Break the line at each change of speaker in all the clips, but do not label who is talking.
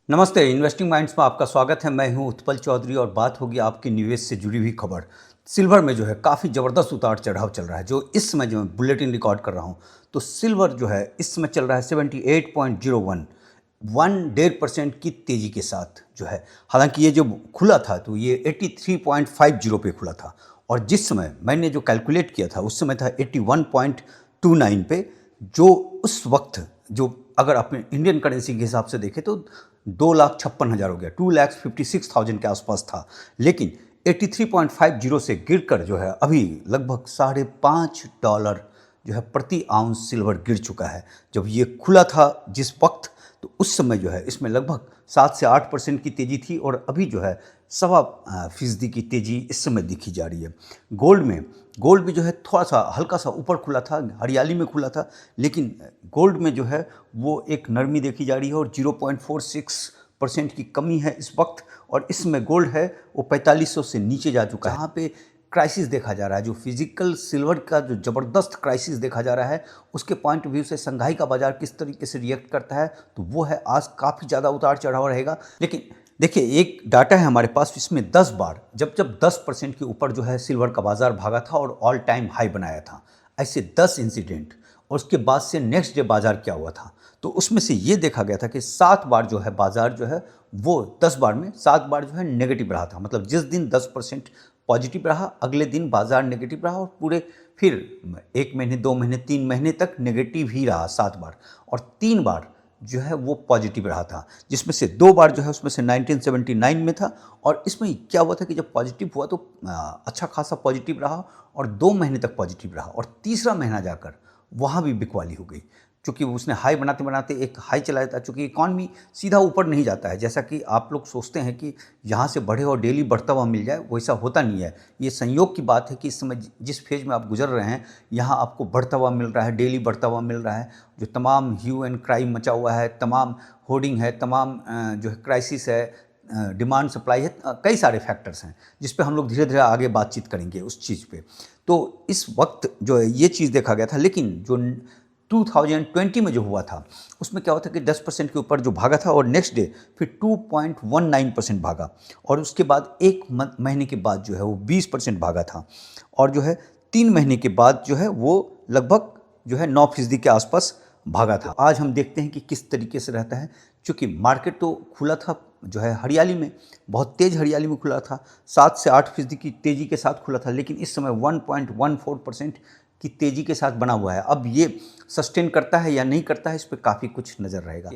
नमस्ते, investing minds में आपका स्वागत है। मैं हूं उत्पल चौधरी और बात होगी आपकी निवेश से जुड़ी हुई खबर। सिल्वर में जो है काफ़ी ज़बरदस्त उतार चढ़ाव चल रहा है। जो इस समय जो मैं बुलेटिन रिकॉर्ड कर रहा हूं, तो सिल्वर जो है इस समय चल रहा है 78.01, 1.5% की तेज़ी के साथ जो है। हालांकि ये जो खुला था तो ये 83.50 पे खुला था, और जिस समय मैंने जो कैलकुलेट किया था उस समय था 81.29 पे। जो उस वक्त जो अगर अपने इंडियन करेंसी के हिसाब से देखें तो 2,56,000 हो गया, 2,56,000 के आसपास था। लेकिन 83.50 से गिरकर जो है अभी लगभग $5.5 जो है प्रति आउंस सिल्वर गिर चुका है। जब ये खुला था जिस वक्त, तो उस समय जो है इसमें लगभग 7 से 8% की तेज़ी थी, और अभी जो है 1.25% की तेज़ी इस समय दिखी जा रही है। गोल्ड भी जो है थोड़ा सा हल्का सा ऊपर खुला था, हरियाली में खुला था, लेकिन गोल्ड में जो है वो एक नरमी देखी जा रही है और 0.46% की कमी है इस वक्त। और इसमें गोल्ड है वो 4500 से नीचे जा चुका है। जहाँ पे क्राइसिस देखा जा रहा है, जो फिजिकल सिल्वर का जो ज़बरदस्त क्राइसिस देखा जा रहा है, उसके पॉइंट ऑफ व्यू से संघाई का बाजार किस तरीके से रिएक्ट करता है, तो वो है आज काफ़ी ज़्यादा उतार चढ़ाव रहेगा। लेकिन देखिए, एक डाटा है हमारे पास, इसमें 10 बार जब 10% के ऊपर जो है सिल्वर का बाजार भागा था और ऑल टाइम हाई बनाया था, ऐसे 10 इंसिडेंट, और उसके बाद से नेक्स्ट डे बाजार क्या हुआ था, तो उसमें से ये देखा गया था कि 7 बार जो है बाजार जो है वो 10 बार में 7 बार जो है नेगेटिव रहा था। मतलब जिस दिन 10% पॉजिटिव रहा, अगले दिन बाजार नेगेटिव रहा, और पूरे फिर 1 महीने, 2 महीने, 3 महीने तक नेगेटिव ही रहा 7 बार, और 3 बार जो है वो पॉजिटिव रहा था, जिसमें से 2 बार जो है उसमें से 1979 में था। और इसमें क्या हुआ था कि जब पॉजिटिव हुआ तो अच्छा खासा पॉजिटिव रहा और 2 महीने तक पॉजिटिव रहा, और तीसरा महीना जाकर वहाँ भी बिकवाली हो गई, क्योंकि उसने हाई बनाते बनाते एक हाई चलाया था। चूँकि इकॉनमी सीधा ऊपर नहीं जाता है, जैसा कि आप लोग सोचते हैं कि यहाँ से बढ़े और डेली बढ़ता हुआ मिल जाए, वैसा होता नहीं है। ये संयोग की बात है कि इस समय जिस फेज में आप गुजर रहे हैं, यहाँ आपको बढ़ता हुआ मिल रहा है, डेली बढ़ता हुआ मिल रहा है। जो तमाम ह्यू एंड क्राई मचा हुआ है, तमाम होर्डिंग है, तमाम जो है क्राइसिस है, डिमांड सप्लाई है, कई सारे फैक्टर्स हैं जिस पे हम लोग धीरे धीरे आगे बातचीत करेंगे उस चीज़ पे। तो इस वक्त जो है ये चीज़ देखा गया था। लेकिन जो 2020 में जो हुआ था उसमें क्या हुआ था कि 10% के ऊपर जो भागा था, और नेक्स्ट डे फिर 2.19% भागा, और उसके बाद एक महीने के बाद जो है वो 20% भागा था, और जो है 3 महीने के बाद जो है वो लगभग जो है 9% के आसपास भागा था। आज हम देखते हैं कि किस तरीके से रहता है, क्योंकि मार्केट तो खुला था जो है हरियाली में, बहुत तेज़ हरियाली में खुला था, 7 से 8% की तेज़ी के साथ खुला था, लेकिन इस समय 1.14% की तेज़ी के साथ बना हुआ है। अब ये सस्टेन करता है या नहीं करता है, इस पर काफ़ी कुछ नज़र रहेगा।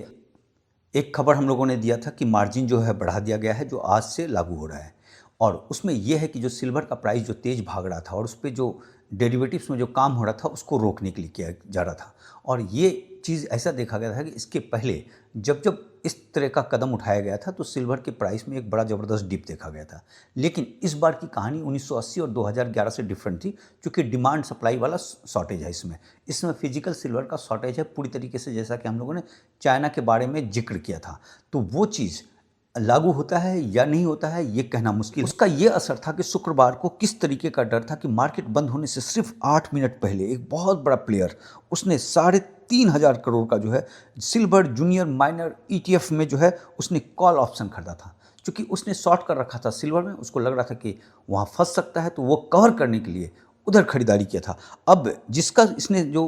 एक खबर हम लोगों ने दिया था कि मार्जिन जो है बढ़ा दिया गया है, जो आज से लागू हो रहा है, और उसमें यह है कि जो सिल्वर का प्राइस जो तेज़ भाग रहा था और उस पर जो डेरिवेटिव्स में जो काम हो रहा था उसको रोकने के लिए किया जा रहा था। और ये चीज़ ऐसा देखा गया था कि इसके पहले जब जब इस तरह का कदम उठाया गया था तो सिल्वर के प्राइस में एक बड़ा ज़बरदस्त डिप देखा गया था। लेकिन इस बार की कहानी 1980 और 2011 से डिफरेंट थी, क्योंकि डिमांड सप्लाई वाला शॉर्टेज है इसमें फिजिकल सिल्वर का शॉर्टेज है पूरी तरीके से, जैसा कि हम लोगों ने चाइना के बारे में जिक्र किया था। तो वो चीज़ लागू होता है या नहीं होता है ये कहना मुश्किल। उसका ये असर था कि शुक्रवार को किस तरीके का डर था कि मार्केट बंद होने से सिर्फ 8 मिनट पहले एक बहुत बड़ा प्लेयर, उसने 3,500 करोड़ का जो है सिल्वर जूनियर माइनर ETF में जो है उसने कॉल ऑप्शन खरीदा था। क्योंकि उसने शॉर्ट कर रखा था सिल्वर में, उसको लग रहा था कि वहाँ फंस सकता है, तो वो कवर करने के लिए उधर खरीदारी किया था। अब जिसका इसने जो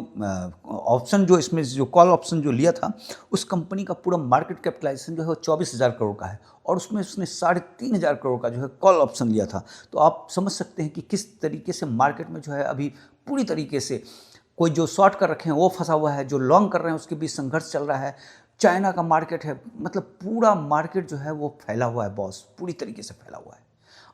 ऑप्शन जो इसमें जो कॉल ऑप्शन जो लिया था, उस कंपनी का पूरा मार्केट कैपिटलाइजेशन जो है वो 24,000 करोड़ का है, और उसमें उसने 3,500 करोड़ का जो है कॉल ऑप्शन लिया था। तो आप समझ सकते हैं कि किस तरीके से मार्केट में जो है अभी पूरी तरीके से कोई जो शॉर्ट कर रखे हैं वो फंसा हुआ है, जो लॉन्ग कर रहे हैं उसके बीच संघर्ष चल रहा है। चाइना का मार्केट है, मतलब पूरा मार्केट जो है वो फैला हुआ है बॉस, पूरी तरीके से फैला हुआ है।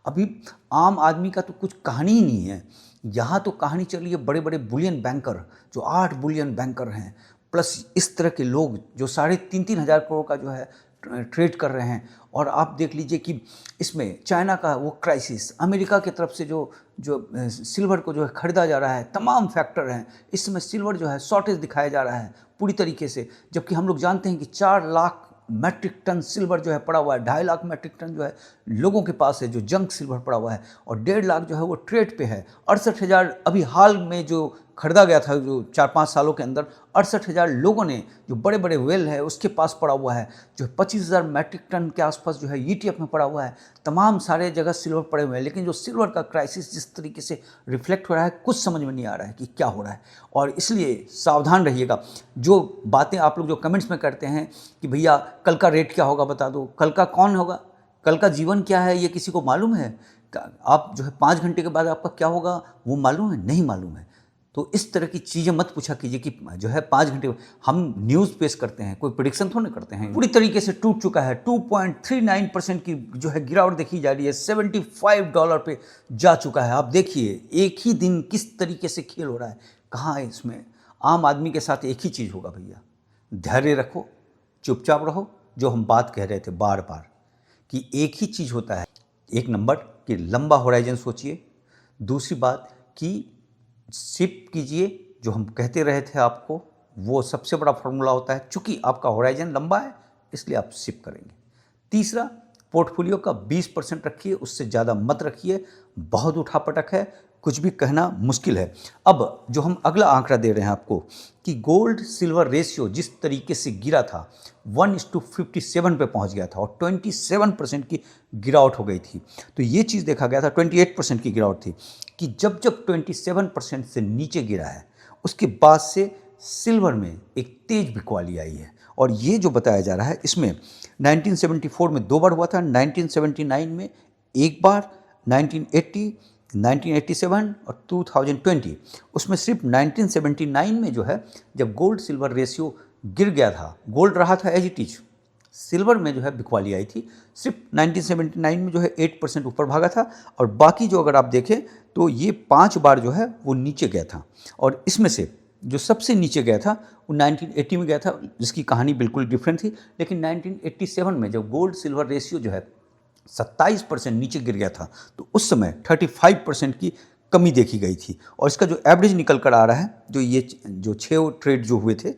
अभी आम आदमी का तो कुछ कहानी ही नहीं है। यहाँ तो कहानी चल रही है बड़े बड़े बुलियन बैंकर, जो 8 बुलियन बैंकर हैं, प्लस इस तरह के लोग जो 3,500 करोड़ का जो है ट्रेड कर रहे हैं। और आप देख लीजिए कि इसमें चाइना का वो क्राइसिस, अमेरिका की तरफ से जो जो सिल्वर को जो है खरीदा जा रहा है, तमाम फैक्टर हैं। इस समय सिल्वर जो है शॉर्टेज दिखाया जा रहा है पूरी तरीके से, जबकि हम लोग जानते हैं कि 4 लाख मैट्रिक टन सिल्वर जो है पड़ा हुआ है, 2.5 लाख मैट्रिक टन जो है लोगों के पास है जो जंक सिल्वर पड़ा हुआ है, और 1.5 लाख जो है वो ट्रेड पे है। 68,000 अभी हाल में जो खरीदा गया था जो 4-5 सालों के अंदर, 68,000 लोगों ने, जो बड़े बड़े वेल है उसके पास पड़ा हुआ है, जो 25,000 मैट्रिक टन के आसपास जो है ईटीएफ में पड़ा हुआ है, तमाम सारे जगह सिल्वर पड़े हुए हैं। लेकिन जो सिल्वर का क्राइसिस जिस तरीके से रिफ्लेक्ट हो रहा है, कुछ समझ में नहीं आ रहा है कि क्या हो रहा है। और इसलिए सावधान रहिएगा। जो बातें आप लोग जो कमेंट्स में करते हैं कि भैया कल का रेट क्या होगा बता दो, कल का कौन होगा, कल का जीवन क्या है ये किसी को मालूम है? आप जो है 5 घंटे के बाद आपका क्या होगा वो मालूम है? नहीं मालूम है। तो इस तरह की चीज़ें मत पूछा कीजिए कि जो है 5 घंटे, हम न्यूज़ पेश करते हैं, कोई प्रेडिक्शन थोड़ा करते हैं। पूरी तरीके से टूट चुका है। 2.39% की जो है गिरावट देखी जा रही है, $75 पे जा चुका है। आप देखिए एक ही दिन किस तरीके से खेल हो रहा है। कहाँ है इसमें? आम आदमी के साथ एक ही चीज़ होगा भैया, धैर्य रखो, चुपचाप रहो। जो हम बात कह रहे थे बार बार कि एक ही चीज़ होता है, एक नंबर कि लंबा होराइजन सोचिए, दूसरी बात कि शिप कीजिए, जो हम कहते रहे थे आपको, वो सबसे बड़ा फॉर्मूला होता है। चूंकि आपका होराइजन लंबा है इसलिए आप शिप करेंगे। तीसरा, पोर्टफोलियो का 20% रखिए, उससे ज़्यादा मत रखिए। बहुत उठापटक है, कुछ भी कहना मुश्किल है। अब जो हम अगला आंकड़ा दे रहे हैं आपको कि गोल्ड सिल्वर रेशियो जिस तरीके से गिरा था 1:57 पे पहुंच गया था और 27% की गिरावट हो गई थी। तो ये चीज़ देखा गया था, 28% की गिरावट थी कि जब जब 27% से नीचे गिरा है उसके बाद से सिल्वर में एक तेज बिकवाली आई है। और ये जो बताया जा रहा है इसमें 1974 में 2 बार हुआ था, 1979 में एक बार, 1980, 1987 और 2020। उसमें सिर्फ 1979 में जो है जब गोल्ड सिल्वर रेशियो गिर गया था, गोल्ड रहा था एज इट इज, सिल्वर में जो है बिकवाली आई थी। सिर्फ 1979 में जो है 8% ऊपर भागा था और बाकी जो अगर आप देखें तो ये 5 बार जो है वो नीचे गया था। और इसमें से जो सबसे नीचे गया था वो 1980 में गया था, जिसकी कहानी बिल्कुल डिफरेंट थी। लेकिन 1987 में जब गोल्ड सिल्वर रेशियो जो है 27% नीचे गिर गया था तो उस समय 35% की कमी देखी गई थी। और इसका जो एवरेज निकल कर आ रहा है, जो ये जो 6 ट्रेड जो हुए थे,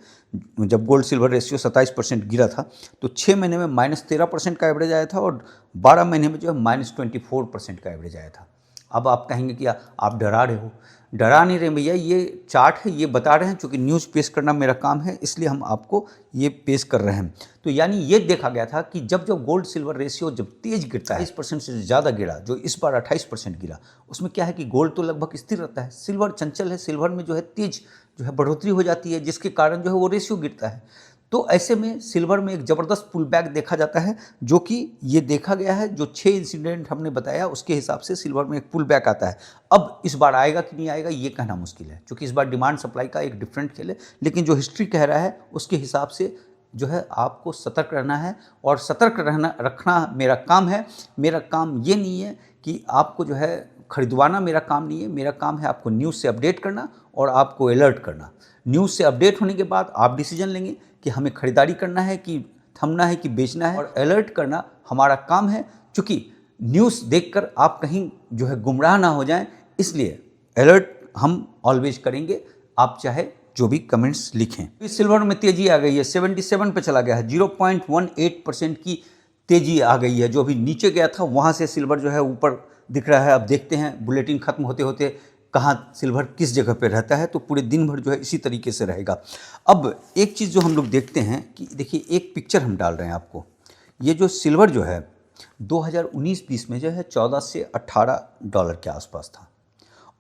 जब गोल्ड सिल्वर रेशियो 27% गिरा था तो 6 महीने में -13% का एवरेज आया था और 12 महीने में जो है -24% का एवरेज आया था। अब आप कहेंगे कि आप डरा रहे हो। डरा नहीं रहे भैया, ये चार्ट है, ये बता रहे हैं। चूँकि न्यूज़ पेश करना मेरा काम है इसलिए हम आपको ये पेश कर रहे हैं। तो यानी ये देखा गया था कि जब जब गोल्ड सिल्वर रेशियो जब तेज गिरता है, 20% से ज़्यादा गिरा, जो इस बार 28% गिरा, उसमें क्या है कि गोल्ड तो लगभग स्थिर रहता है, सिल्वर चंचल है, सिल्वर में जो है तेज जो है बढ़ोतरी हो जाती है, जिसके कारण जो है वो रेशियो गिरता है। तो ऐसे में सिल्वर में एक ज़बरदस्त पुल बैक देखा जाता है, जो कि ये देखा गया है। जो 6 इंसिडेंट हमने बताया उसके हिसाब से सिल्वर में एक पुल बैक आता है। अब इस बार आएगा कि नहीं आएगा ये कहना मुश्किल है, क्योंकि इस बार डिमांड सप्लाई का एक डिफरेंट खेल है। लेकिन जो हिस्ट्री कह रहा है उसके हिसाब से जो है आपको सतर्क रहना है, और सतर्क रखना मेरा काम है। मेरा काम ये नहीं है कि आपको जो है खरीदवाना, मेरा काम नहीं है। मेरा काम है आपको न्यूज़ से अपडेट करना और आपको अलर्ट करना। न्यूज़ से अपडेट होने के बाद आप डिसीजन लेंगे कि हमें खरीदारी करना है कि थमना है कि बेचना है, और अलर्ट करना हमारा काम है। चूँकि न्यूज़ देखकर आप कहीं जो है गुमराह ना हो जाएं, इसलिए अलर्ट हम ऑलवेज करेंगे, आप चाहे जो भी कमेंट्स लिखें। इस सिल्वर में तेजी आ गई है, 77 पे चला गया है, 0.18% की तेजी आ गई है। जो अभी नीचे गया था वहाँ से सिल्वर जो है ऊपर दिख रहा है। अब देखते हैं बुलेटिन खत्म होते होते कहाँ सिल्वर किस जगह पे रहता है। तो पूरे दिन भर जो है इसी तरीके से रहेगा। अब एक चीज़ जो हम लोग देखते हैं कि देखिए, एक पिक्चर हम डाल रहे हैं आपको। ये जो सिल्वर जो है 2019-20 में जो है $14 से $18 के आसपास था,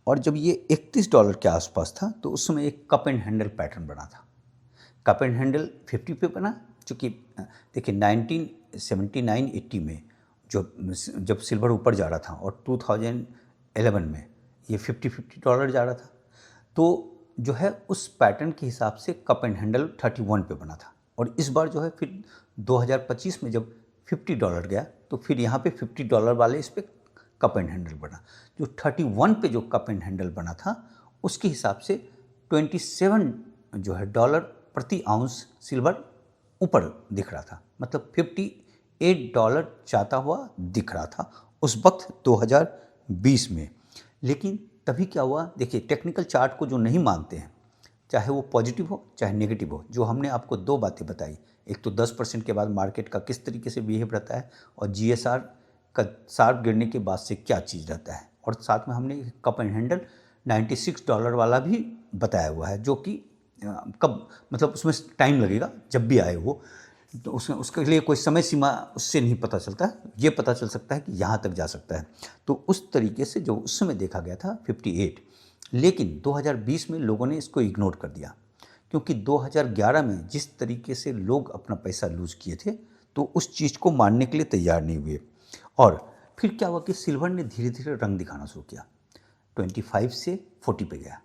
और जब ये $31 के आसपास था तो उस समय एक कप एंड हैंडल पैटर्न बना था। कप एंड हैंडल 50 पे बना, चूँकि देखिए 1979-80 में जब सिल्वर ऊपर जा रहा था और 2011 में ये $50 जा रहा था, तो जो है उस पैटर्न के हिसाब से कप एंड हैंडल 31 पे बना था। और इस बार जो है फिर 2025 में जब $50 गया तो फिर यहाँ पे $50 वाले इस पर कप एंड हैंडल बना। जो 31 पे जो कप एंड हैंडल बना था उसके हिसाब से 27 जो है डॉलर प्रति आउंस सिल्वर ऊपर दिख रहा था, मतलब $58 जाता हुआ दिख रहा था उस वक्त 2020 में। लेकिन तभी क्या हुआ, देखिए टेक्निकल चार्ट को जो नहीं मानते हैं, चाहे वो पॉजिटिव हो चाहे नेगेटिव हो, जो हमने आपको 2 बातें बताई, एक तो 10% के बाद मार्केट का किस तरीके से बिहेव रहता है, और GSR का शार्प गिरने के बाद से क्या चीज़ रहता है, और साथ में हमने कप एंड हैंडल $96 वाला भी बताया हुआ है, जो कि कब मतलब उसमें टाइम लगेगा जब भी आए वो, तो उसके लिए कोई समय सीमा उससे नहीं पता चलता है। ये पता चल सकता है कि यहाँ तक जा सकता है। तो उस तरीके से जो उस समय देखा गया था 58, लेकिन 2020 में लोगों ने इसको इग्नोर कर दिया, क्योंकि 2011 में जिस तरीके से लोग अपना पैसा लूज किए थे, तो उस चीज़ को मानने के लिए तैयार नहीं हुए। और फिर क्या हुआ कि सिल्वर ने धीरे धीरे रंग दिखाना शुरू किया। 25 से 40 पे गया।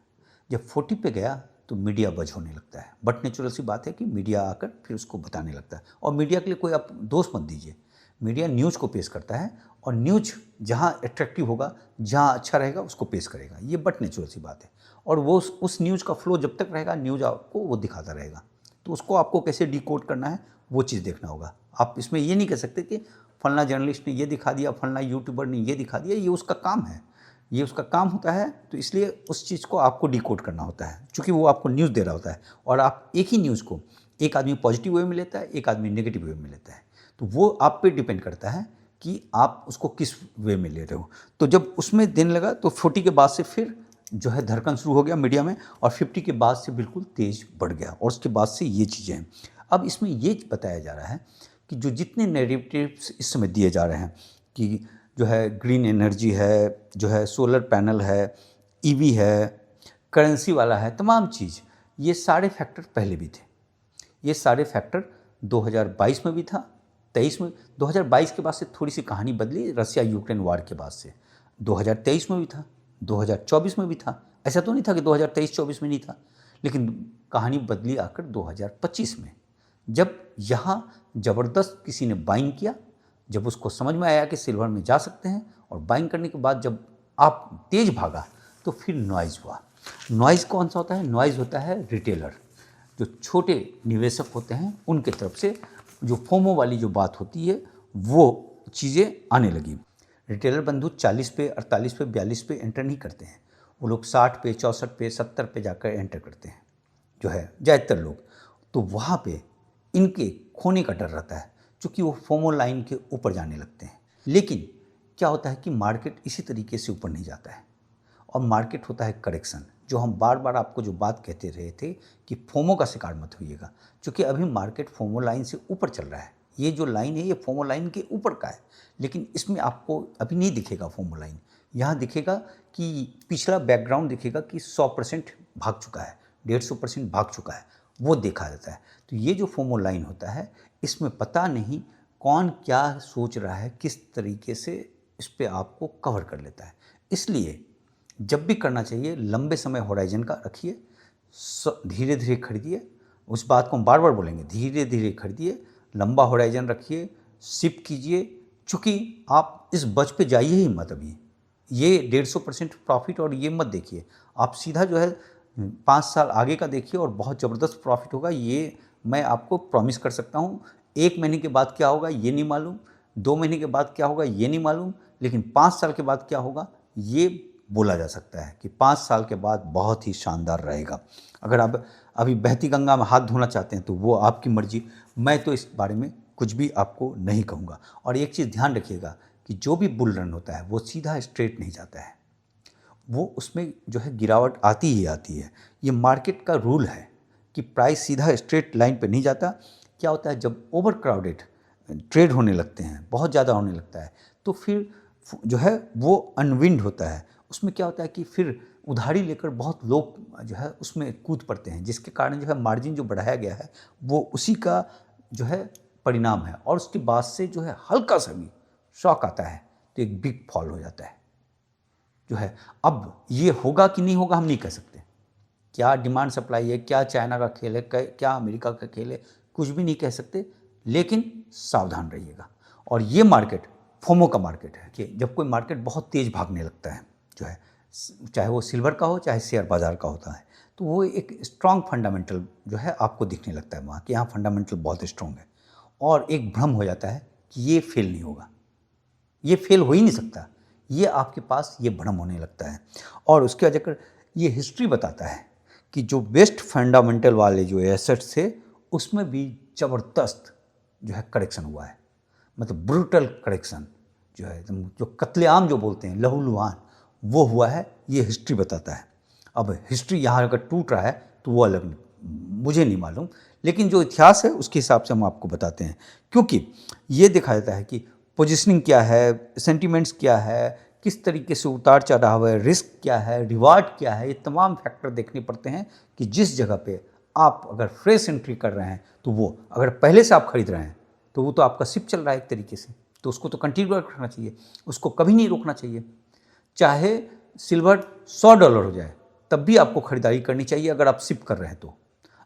जब 40 पे गया तो मीडिया बज होने लगता है। बट नेचुरल सी बात है कि मीडिया आकर फिर उसको बताने लगता है। और मीडिया के लिए कोई आप दोष मत दीजिए, मीडिया न्यूज़ को पेश करता है, और न्यूज़ जहाँ अट्रैक्टिव होगा, जहाँ अच्छा रहेगा, उसको पेश करेगा। ये बट नेचुरल सी बात है। और वो उस न्यूज़ का फ्लो जब तक रहेगा, न्यूज़ आपको वो दिखाता रहेगा। तो उसको आपको कैसे डिकोड करना है, वो चीज़ देखना होगा। आप इसमें ये नहीं कह सकते कि फलना जर्नलिस्ट ने ये दिखा दिया, फलना यूट्यूबर ने ये दिखा दिया। ये उसका काम है, ये उसका काम होता है। तो इसलिए उस चीज़ को आपको डिकोड करना होता है, क्योंकि वो आपको न्यूज़ दे रहा होता है। और आप एक ही न्यूज़ को एक आदमी पॉजिटिव वे में लेता है, एक आदमी नेगेटिव वे में लेता है। तो वो आप पे डिपेंड करता है कि आप उसको किस वे में ले रहे हो। तो जब उसमें देने लगा तो 40 के बाद से फिर जो है धड़कन शुरू हो गया मीडिया में, और 50 के बाद से बिल्कुल तेज़ बढ़ गया। और उसके बाद से ये चीज़ें हैं। अब इसमें ये बताया जा रहा है कि जो जितने नैरेटिव्स इस समय दिए जा रहे हैं कि जो है ग्रीन एनर्जी है, जो है सोलर पैनल है, ईवी है, करेंसी वाला है, तमाम चीज़, ये सारे फैक्टर पहले भी थे। ये सारे फैक्टर 2022 में भी था, 23 में। 2022 के बाद से थोड़ी सी कहानी बदली, रसिया यूक्रेन वार के बाद से। 2023 में भी था, 2024 में भी था। ऐसा तो नहीं था कि 2023-24 में नहीं था, लेकिन कहानी बदली आकर 2025 में, जब यहाँ ज़बरदस्त किसी ने बाइंग किया। जब उसको समझ में आया कि सिल्वर में जा सकते हैं, और बाइंग करने के बाद जब आप तेज भागा, तो फिर नॉइज़ हुआ। नॉइज़ कौन सा होता है? नॉइज़ होता है रिटेलर, जो छोटे निवेशक होते हैं, उनके तरफ से जो फोमो वाली जो बात होती है, वो चीज़ें आने लगी। रिटेलर बंधु 40 पे, 48 पे, 42 पे एंटर नहीं करते हैं। वो लोग 60 पे, 64 पे, 70 पे जाकर एंटर करते हैं, जो है ज़्यादातर लोग। तो वहाँ पे इनके खोने का डर रहता है, क्योंकि वो फोमो लाइन के ऊपर जाने लगते हैं। लेकिन क्या होता है कि मार्केट इसी तरीके से ऊपर नहीं जाता है, और मार्केट होता है करेक्शन। जो हम बार बार आपको जो बात कहते रहे थे कि फोमो का शिकार मत होइएगा, क्योंकि अभी मार्केट फोमो लाइन से ऊपर चल रहा है। ये जो लाइन है, ये फोमो लाइन के ऊपर का है, लेकिन इसमें आपको अभी नहीं दिखेगा फोमो लाइन। यहाँ दिखेगा कि पिछला बैकग्राउंड दिखेगा कि 100% भाग चुका है, 150% भाग चुका है, वो देखा जाता है। तो ये जो फोमो लाइन होता है, इसमें पता नहीं कौन क्या सोच रहा है, किस तरीके से इस पर आपको कवर कर लेता है। इसलिए जब भी करना चाहिए, लंबे समय होराइजन का रखिए, धीरे धीरे खरीदिए। उस बात को हम बार बार बोलेंगे, धीरे धीरे खरीदिए, लंबा होराइजन रखिए, सिप कीजिए। चूँकि आप इस बच पे जाइए ही मत अभी, ये 150% प्रॉफिट और ये मत देखिए। आप सीधा जो है 5 साल आगे का देखिए, और बहुत ज़बरदस्त प्रॉफिट होगा, ये मैं आपको प्रॉमिस कर सकता हूँ। 1 महीने के बाद क्या होगा ये नहीं मालूम, 2 महीने के बाद क्या होगा ये नहीं मालूम, लेकिन 5 साल के बाद क्या होगा ये बोला जा सकता है कि 5 साल के बाद बहुत ही शानदार रहेगा। अगर आप अभी बहती गंगा में हाथ धोना चाहते हैं तो वो आपकी मर्जी, मैं तो इस बारे में कुछ भी आपको नहीं कहूँगा। और एक चीज़ ध्यान रखिएगा कि जो भी बुल रन होता है वो सीधा स्ट्रेट नहीं जाता है, वो उसमें जो है गिरावट आती ही आती है। ये मार्केट का रूल है कि प्राइस सीधा स्ट्रेट लाइन पे नहीं जाता। क्या होता है, जब ओवर क्राउडेड ट्रेड होने लगते हैं, बहुत ज़्यादा होने लगता है, तो फिर जो है वो अनविंड होता है। उसमें क्या होता है कि फिर उधारी लेकर बहुत लोग जो है उसमें कूद पड़ते हैं, जिसके कारण जो है मार्जिन जो बढ़ाया गया है वो उसी का जो है परिणाम है। और उसके बाद से जो है हल्का सा भी शॉक आता है तो एक बिग फॉल हो जाता है जो है। अब ये होगा कि नहीं होगा हम नहीं कह सकते, क्या डिमांड सप्लाई है, क्या चाइना का खेल है, क्या अमेरिका का खेल है, कुछ भी नहीं कह सकते। लेकिन सावधान रहिएगा। और ये मार्केट फोमो का मार्केट है कि जब कोई मार्केट बहुत तेज़ भागने लगता है जो है, चाहे वो सिल्वर का हो चाहे शेयर बाज़ार का होता है, तो वो एक स्ट्रॉन्ग फंडामेंटल जो है आपको दिखने लगता है वहाँ कि यहाँ फंडामेंटल बहुत स्ट्रॉन्ग है। और एक भ्रम हो जाता है कि ये फेल नहीं होगा, ये फेल हो ही नहीं सकता, ये आपके पास ये भ्रम होने लगता है। और उसके वजह कर ये हिस्ट्री बताता है कि जो बेस्ट फंडामेंटल वाले जो एसेट्स थे उसमें भी ज़बरदस्त जो है करेक्शन हुआ है, मतलब ब्रूटल करेक्शन जो है, जो कत्लेआम जो बोलते हैं, लहूलुहान, वो हुआ है, ये हिस्ट्री बताता है। अब हिस्ट्री यहाँ अगर टूट रहा है तो वो अलग मुझे नहीं मालूम, लेकिन जो इतिहास है उसके हिसाब से हम आपको बताते हैं, क्योंकि ये देखा जाता है कि पोजीशनिंग क्या है, सेंटिमेंट्स क्या है, किस तरीके से उतार चढ़ाव है, रिस्क क्या है, रिवार्ड क्या है, ये तमाम फैक्टर देखने पड़ते हैं कि जिस जगह पे आप अगर फ्रेश एंट्री कर रहे हैं तो वो, अगर पहले से आप खरीद रहे हैं तो वो तो आपका सिप चल रहा है एक तरीके से, तो उसको तो कंटिन्यू रखना चाहिए, उसको कभी नहीं रोकना चाहिए। चाहे सिल्वर $100 हो जाए तब भी आपको खरीदारी करनी चाहिए अगर आप सिप कर रहे हैं तो।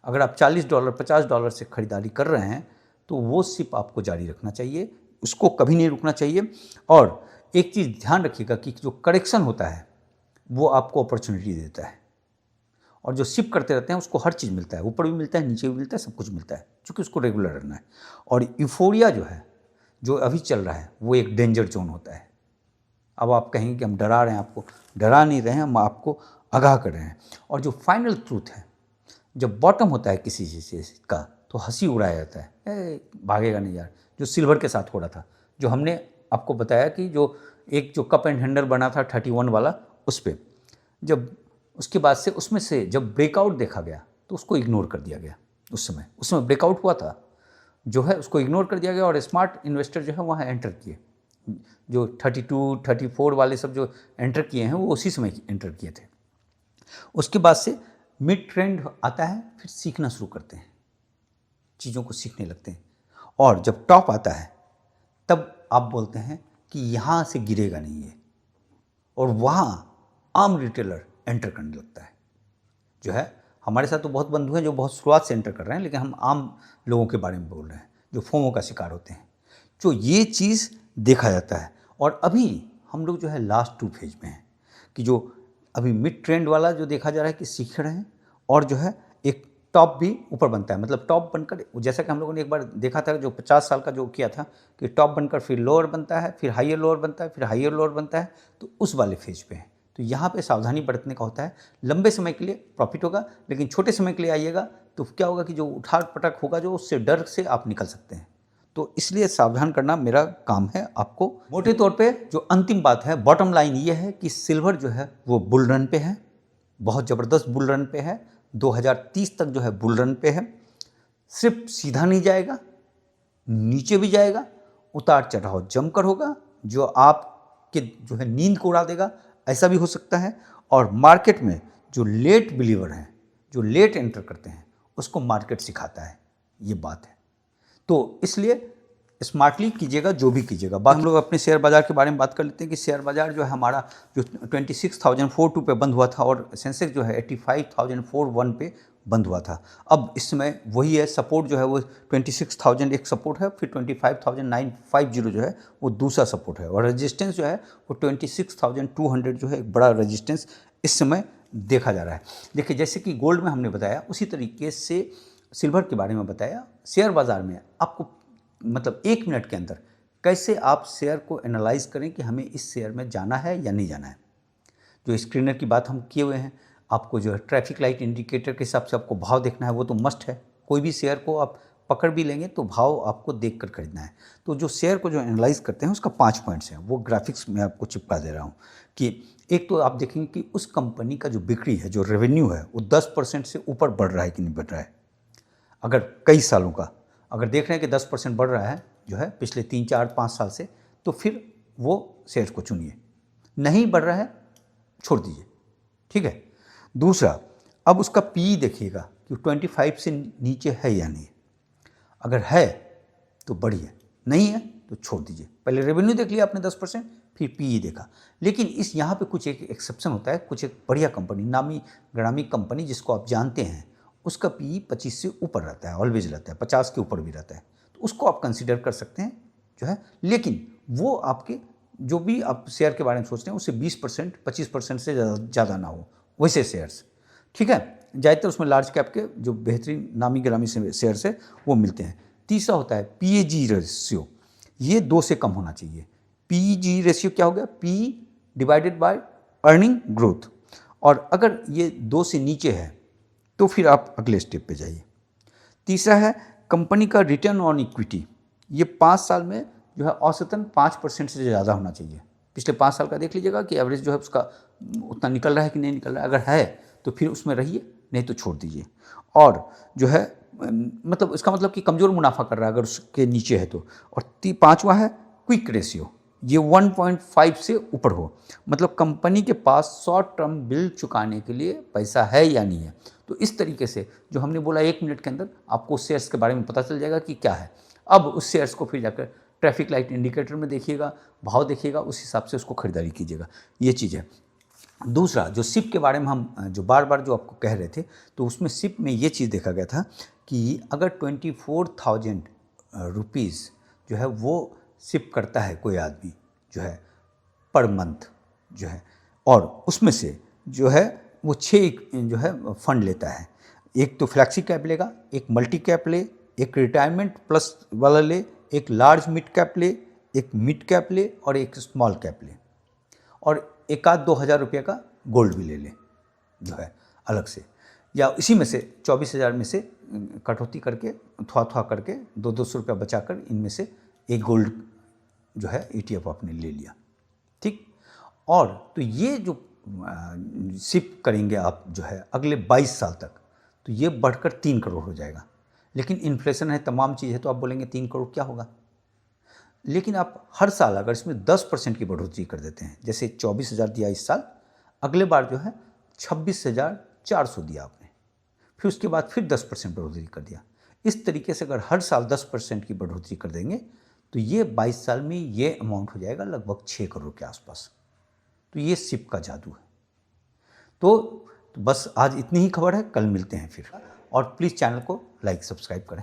अगर आप $40 $50 से खरीदारी कर रहे हैं तो वो सिप आपको जारी रखना चाहिए, उसको कभी नहीं रुकना चाहिए। और एक चीज़ ध्यान रखिएगा कि जो करेक्शन होता है वो आपको अपॉर्चुनिटी देता है, और जो सिप करते रहते हैं उसको हर चीज़ मिलता है, ऊपर भी मिलता है, नीचे भी मिलता है, सब कुछ मिलता है, क्योंकि उसको रेगुलर रहना है। और यूफोरिया जो है, जो अभी चल रहा है, वो एक डेंजर जोन होता है। अब आप कहेंगे कि हम डरा रहे हैं, आपको डरा नहीं रहे हैं, हम आपको आगाह कर रहे हैं। और जो फाइनल ट्रूथ है, जब बॉटम होता है किसी चीज़ का तो हंसी उड़ाया जाता है, भागेगा नहीं यार, जो सिल्वर के साथ हो रहा था, जो हमने आपको बताया कि जो एक जो कप एंड हैंडल बना था 31 वाला, उस पर जब उसके बाद से उसमें से जब ब्रेकआउट देखा गया तो उसको इग्नोर कर दिया गया। उस समय ब्रेकआउट हुआ था जो है, उसको इग्नोर कर दिया गया, और स्मार्ट इन्वेस्टर जो है वहाँ एंटर किए, जो 32 34 वाले सब जो एंटर किए हैं वो उसी समय एंटर किए थे। उसके बाद से मिड ट्रेंड आता है, फिर सीखना शुरू करते हैं, चीज़ों को सीखने लगते हैं, और जब टॉप आता है तब आप बोलते हैं कि यहाँ से गिरेगा नहीं है, और वहाँ आम रिटेलर एंटर करने लगता है। जो है हमारे साथ तो बहुत बंधु हैं जो बहुत शुरुआत से एंटर कर रहे हैं, लेकिन हम आम लोगों के बारे में बोल रहे हैं जो फोमो का शिकार होते हैं। जो ये चीज़ देखा जाता है, और अभी हम लोग जो है लास्ट 2 फेज में हैं, कि जो अभी मिड ट्रेंड वाला जो देखा जा रहा है कि सीख रहे हैं, और जो है एक टॉप भी ऊपर बनता है, मतलब टॉप बनकर, जैसा कि हम लोगों ने एक बार देखा था जो 50 साल का जो किया था कि टॉप बनकर फिर लोअर बनता है, फिर हाइयर लोअर बनता है, फिर हाइयर लोअर बनता है, तो उस वाले फेज पे है। तो यहाँ पे सावधानी बरतने का होता है। लंबे समय के लिए प्रॉफिट होगा, लेकिन छोटे समय के लिए आइएगा तो क्या होगा कि जो उठार पटक होगा, जो उससे डर से आप निकल सकते हैं, तो इसलिए सावधान करना मेरा काम है आपको। मोटे तौर पे जो अंतिम बात है, बॉटम लाइन ये है कि सिल्वर जो है वो बुल रन पे है, बहुत ज़बरदस्त बुल रन पे है, 2030 तक जो है बुल रन पे है। सिर्फ सीधा नहीं जाएगा, नीचे भी जाएगा, उतार चढ़ाव जमकर होगा, जो आपके जो है नींद को उड़ा देगा, ऐसा भी हो सकता है। और मार्केट में जो लेट बिलीवर हैं, जो लेट एंटर करते हैं, उसको मार्केट सिखाता है, ये बात है। तो इसलिए स्मार्टली कीजिएगा जो भी कीजिएगा। बाकी हम लोग अपने शेयर बाज़ार के बारे में बात कर लेते हैं कि शेयर बाज़ार जो है हमारा जो 26,042 पे बंद हुआ था, और सेंसेक्स जो है 85,041 पे बंद हुआ था। अब इस समय वही है, सपोर्ट जो है वो 26,000 एक सपोर्ट है, फिर 25,950 जो है वो दूसरा सपोर्ट है, और रेजिस्टेंस जो है वो 26,200 जो है एक बड़ा रेजिस्टेंस इस समय देखा जा रहा है। देखिए, जैसे कि गोल्ड में हमने बताया, उसी तरीके से सिल्वर के बारे में बताया। शेयर बाज़ार में आपको मतलब 1 मिनट के अंदर कैसे आप शेयर को एनालाइज करें कि हमें इस शेयर में जाना है या नहीं जाना है। जो स्क्रीनर की बात हम किए हुए हैं, आपको जो है ट्रैफिक लाइट इंडिकेटर के हिसाब से आपको भाव देखना है, वो तो मस्ट है। कोई भी शेयर को आप पकड़ भी लेंगे तो भाव आपको देख कर खरीदना है। तो जो शेयर को जो एनालाइज करते हैं उसका 5 पॉइंट्स हैं, वो ग्राफिक्स में आपको चिपका दे रहा हूँ। कि एक तो आप देखेंगे कि उस कंपनी का जो बिक्री है, जो रेवेन्यू है, वो 10% से ऊपर बढ़ रहा है कि नहीं बढ़ रहा है। अगर कई सालों का अगर देख रहे हैं कि 10% बढ़ रहा है जो है पिछले 3 4 5 साल से, तो फिर वो शेयर को चुनिए। नहीं बढ़ रहा है, छोड़ दीजिए, ठीक है। दूसरा, अब उसका पी देखिएगा कि 25 से नीचे है या नहीं। अगर है तो बढ़िया, नहीं है तो छोड़ दीजिए। पहले रेवेन्यू देख लिया आपने 10%, फिर पी देखा। लेकिन इस यहाँ पे कुछ एक एक्सेप्शन होता है, कुछ एक बढ़िया कंपनी, नामी ग्रामी कंपनी जिसको आप जानते हैं, उसका पी 25 से ऊपर रहता है, ऑलवेज रहता है, 50 के ऊपर भी रहता है, तो उसको आप कंसीडर कर सकते हैं जो है। लेकिन वो आपके जो भी आप शेयर के बारे में सोचते हैं उससे 20% 25% से ज़्यादा ना हो, वैसे शेयर्स, ठीक है। ज़्यादातर उसमें लार्ज कैप के जो बेहतरीन नामी ग्रामी शेयर्स है वो मिलते हैं। तीसरा होता है PEG रेशियो, ये 2 से कम होना चाहिए। PEG रेशियो क्या हो गया? P divided by earning growth, और अगर ये 2 से नीचे है तो फिर आप अगले स्टेप पे जाइए। तीसरा है कंपनी का रिटर्न ऑन इक्विटी, ये 5 साल में जो है औसतन 5% से ज़्यादा होना चाहिए। पिछले 5 साल का देख लीजिएगा कि एवरेज जो है उसका उतना निकल रहा है कि नहीं निकल रहा है। अगर है तो फिर उसमें रहिए, नहीं तो छोड़ दीजिए। और जो है मतलब इसका मतलब कि कमज़ोर मुनाफा कर रहा है अगर उसके नीचे है तो। और पाँचवा है क्विक रेशियो, ये 1.5 से ऊपर हो, मतलब कंपनी के पास शॉर्ट टर्म बिल चुकाने के लिए पैसा है या नहीं है। तो इस तरीके से जो हमने बोला 1 मिनट के अंदर आपको उस शेयर्स के बारे में पता चल जाएगा कि क्या है। अब उस शेयर्स को फिर जाकर ट्रैफिक लाइट इंडिकेटर में देखिएगा, भाव देखिएगा, उस हिसाब से उसको खरीदारी कीजिएगा। ये चीज़ है। दूसरा जो सिप के बारे में हम जो बार बार जो आपको कह रहे थे, तो उसमें सिप में ये चीज़ देखा गया था कि अगर 24,000 रुपीज़ जो है वो सिप करता है कोई आदमी जो है पर मंथ जो है, और उसमें से जो है वो 6 जो है फंड लेता है। एक तो फ्लैक्सी कैप लेगा, एक मल्टी कैप ले, एक रिटायरमेंट प्लस वाला ले, एक लार्ज मिड कैप ले, एक मिड कैप ले और एक स्मॉल कैप ले, और 1,000-2,000 रुपये का गोल्ड भी ले लें जो है अलग से, या इसी में से 24,000 में से कटौती करके थोड़ा करके 200-200 रुपया बचाकर इनमें से एक गोल्ड जो है ETF आपने ले लिया, ठीक। और तो ये जो सिप करेंगे आप जो है अगले 22 साल तक, तो ये बढ़कर 3 करोड़ हो जाएगा। लेकिन इन्फ्लेशन है, तमाम चीज़ है, तो आप बोलेंगे 3 करोड़ क्या होगा। लेकिन आप हर साल अगर इसमें 10% की बढ़ोतरी कर देते हैं, जैसे 24,000 दिया इस साल, अगले बार जो है 26,400 दिया आपने, फिर उसके बाद फिर 10% बढ़ोतरी कर दिया। इस तरीके से अगर हर साल 10% की बढ़ोतरी कर देंगे तो ये 22 साल में ये अमाउंट हो जाएगा लगभग 6 करोड़ के आसपास। तो ये सिप का जादू है। तो बस आज इतनी ही खबर है, कल मिलते हैं फिर। और प्लीज़ चैनल को लाइक सब्सक्राइब करें।